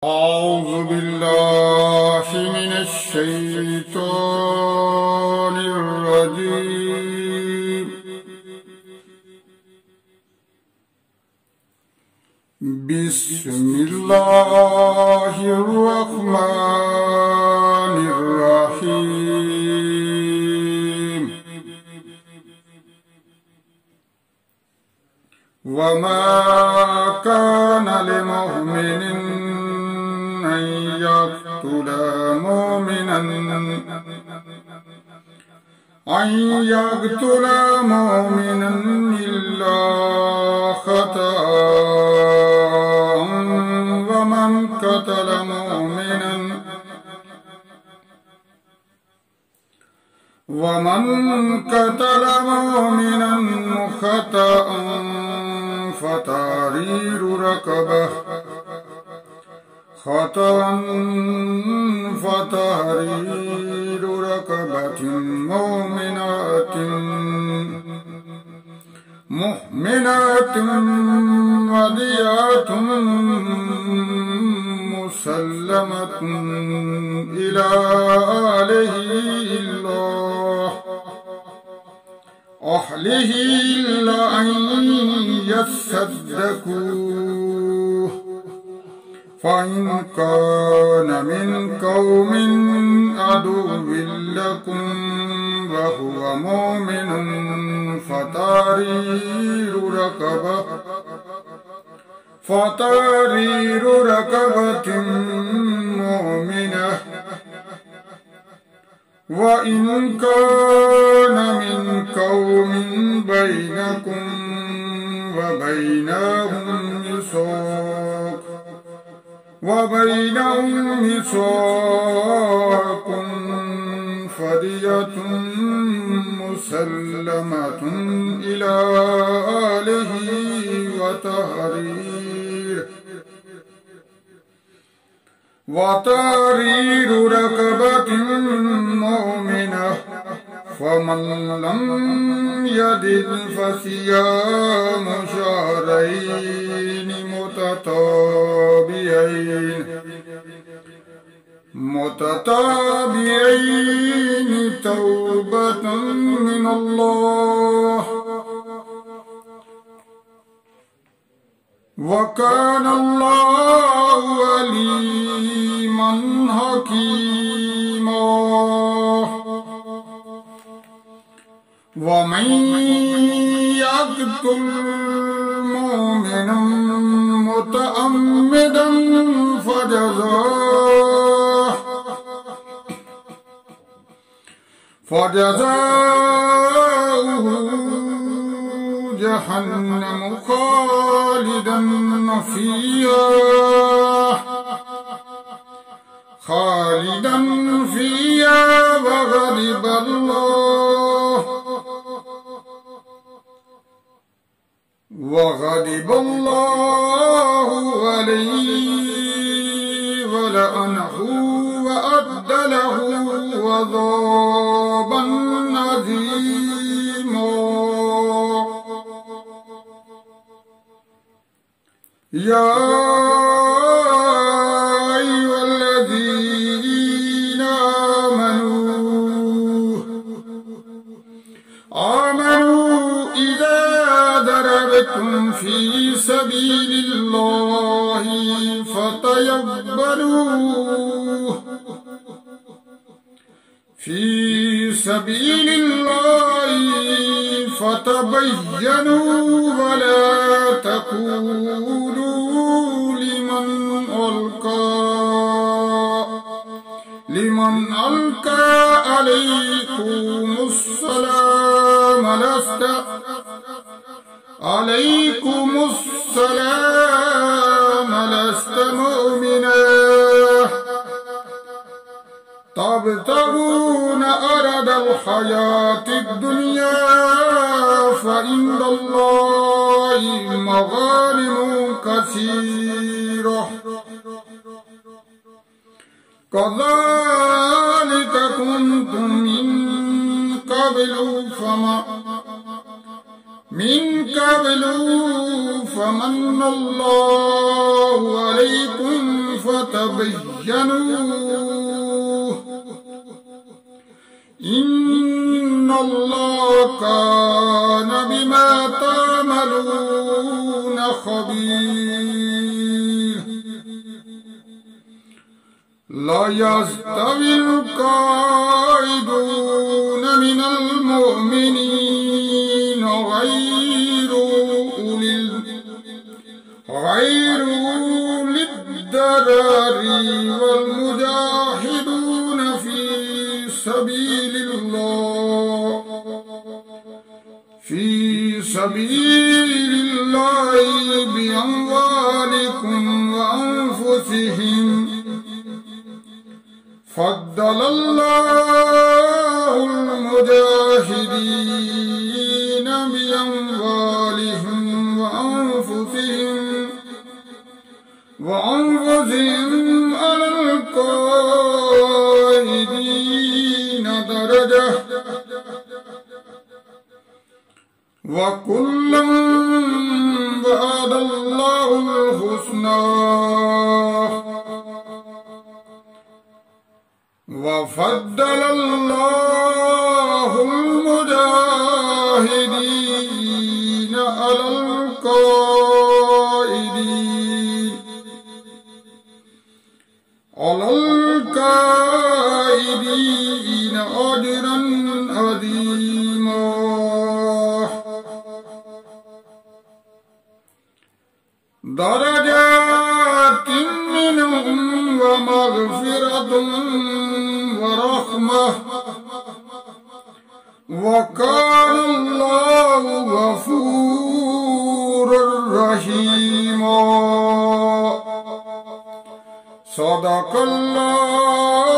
أعوذ بالله من الشيطان الرجيم. بسم الله الرحمن الرحيم. وما كان لمؤمن أن يقتل مؤمنا إلا خطأ، ومن قتل مؤمنا خطأ فتحرير رقبة مؤمنة ودية مسلمة إلى أهله إلا أن يصدقوا، فإن كان من قوم عدو لكم وهو مؤمن فتحرير رقبة مؤمنة، وإن كان من قوم بينكم وبينهم ميثاق فدية مسلمة إلى أهله وتحرير رقبة مؤمنة. فمن لم يجد فصيام شهرين متتابعين توبة من الله، وكان الله عليما حكيما. ومن يقتل مؤمنا متعمدا فجزاؤه جهنم خالدا فيها وغضب الله عليه ولعنه وأعد له عذابا عظيما. يا أيها الذين آمنوا إذا ضربتم في سبيل الله فتبينوا ولا تقولوا لمن ألقى عليكم السلام لست مؤمنا تبتغون أرض الحياة الدنيا فعند الله مغانم كثيرة كذلك كنتم من قبل فمن الله عليكم فتبينوا إن الله كان بما تعملون خبير لا يستوي القاعدون من المؤمنين غير أولي الضرر والمجاهدون في سبيل الله بأموالكم وأنفسهم فضل الله المجاهدين بأموالهم وأنفسهم على القائدين درجة وكلا وعد الله الحسنى وفضل الله المجاهدين على القائدين أجرا عظيما درجات منهم ومغفرة ورحمة وكان الله غفورا رحيما صدق الله